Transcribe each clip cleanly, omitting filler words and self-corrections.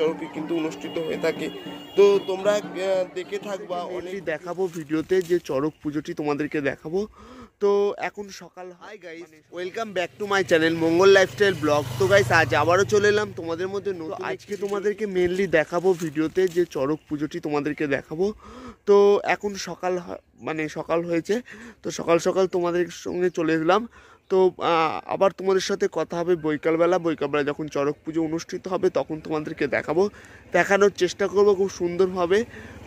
চড়কে কিন্তু অনুষ্ঠিত হয়ে থাকে। তো তোমরা দেখে থাকবা, অনেক দেখাবো ভিডিওতে যে চড়ক পুজোটি তোমাদেরকে দেখাবো। তো এখন সকাল। Hi guys, welcome back to my channel Mangal lifestyle blog. তো গাইস আজ আবারও চলে এলাম তোমাদের মধ্যে নতুন। আজকে তোমাদেরকে মেনলি দেখাবো ভিডিওতে যে চড়ক পুজোটি তোমাদেরকে দেখাবো। তো এখন সকাল হয়েছে, তো সকাল সকাল তোমাদের সঙ্গে চলে এলাম। তো আবার তোমাদের সাথে কথা হবে বৈকালবেলা যখন চড়ক পুজো অনুষ্ঠিত হবে তখন তোমাদেরকে দেখানোর চেষ্টা করবো খুব সুন্দরভাবে।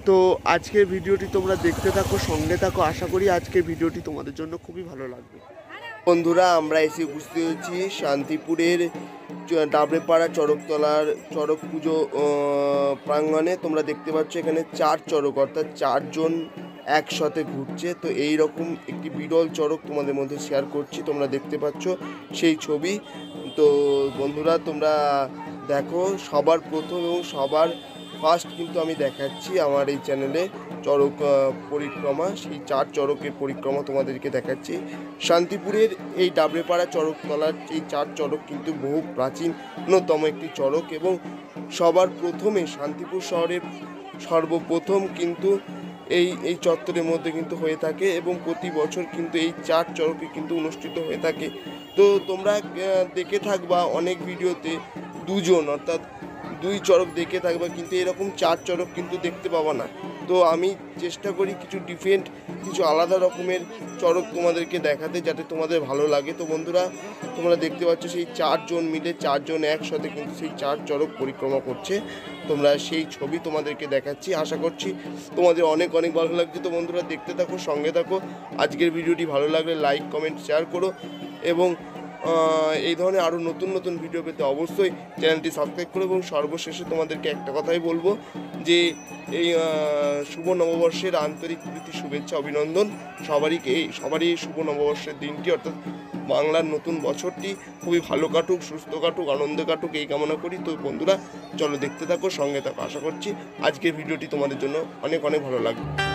তো আজকের ভিডিওটি তোমরা দেখতে থাকো, সঙ্গে থাকো। আশা করি আজকের ভিডিওটি তোমাদের জন্য খুবই ভালো লাগবে। বন্ধুরা, আমরা এসে উপস্থিত হয়েছি শান্তিপুরের ডাবরেপাড়া চড়কতলার চড়ক পুজো প্রাঙ্গণে। তোমরা দেখতে পাচ্ছ এখানে 4 চড়ক, অর্থাৎ 4 জন একসাথে ঘুরছে। তো এই রকম একটি বিরল চড়ক তোমাদের মধ্যে শেয়ার করছি, তোমরা দেখতে পাচ্ছ সেই ছবি। তো বন্ধুরা, তোমরা দেখো, সবার প্রথম এবং সবার ফার্স্ট কিন্তু আমি দেখাচ্ছি আমার এই চ্যানেলে চড়ক পরিক্রমা, সেই 4 চড়কের পরিক্রমা তোমাদেরকে দেখাচ্ছি। শান্তিপুরের এই ডাবরেপাড়া চড়কতলার এই 4 চড়ক কিন্তু বহু প্রাচীনতম একটি চড়ক, এবং সবার প্রথমে শান্তিপুর শহরের সর্বপ্রথম কিন্তু এই চত্বরের মধ্যে কিন্তু হয়ে থাকে, এবং প্রতি বছর কিন্তু এই 4 চড়কে কিন্তু অনুষ্ঠিত হয়ে থাকে। তো তোমরা দেখে থাকবা অনেক ভিডিওতে 2 জন, অর্থাৎ 2 চড়ক দেখে থাকবা, কিন্তু এরকম 4 চড়ক কিন্তু দেখতে পাবা না। তো আমি চেষ্টা করি কিছু ডিফারেন্ট, কিছু আলাদা রকমের চড়ক তোমাদেরকে দেখাতে, যাতে তোমাদের ভালো লাগে। তো বন্ধুরা, তোমরা দেখতে পাচ্ছ সেই 4 জন মিলে, 4 জন একসাথে কিন্তু সেই 4 চড়ক পরিক্রমা করছে। তোমরা সেই ছবি তোমাদেরকে দেখাচ্ছি, আশা করছি তোমাদের অনেক অনেক ভালো লাগছে। তো বন্ধুরা, দেখতে থাকো, সঙ্গে থাকো। আজকের ভিডিওটি ভালো লাগলে লাইক, কমেন্ট, শেয়ার করো, এবং এই ধরনের আরও নতুন নতুন ভিডিও পেতে অবশ্যই চ্যানেলটি সাবস্ক্রাইব করো। এবং সর্বশেষে তোমাদেরকে একটা কথাই বলবো যে এই শুভ নববর্ষের আন্তরিক প্রীতি, শুভেচ্ছা, অভিনন্দন সবারই শুভ নববর্ষের দিনটি, অর্থাৎ বাংলার নতুন বছরটি খুবই ভালো কাটুক, সুস্থ কাটুক, আনন্দ কাটুক, এই কামনা করি। তো বন্ধুরা, চলো দেখতে থাকো, সঙ্গে থাকো। আশা করছি আজকের ভিডিওটি তোমাদের জন্য অনেক অনেক ভালো লাগবে।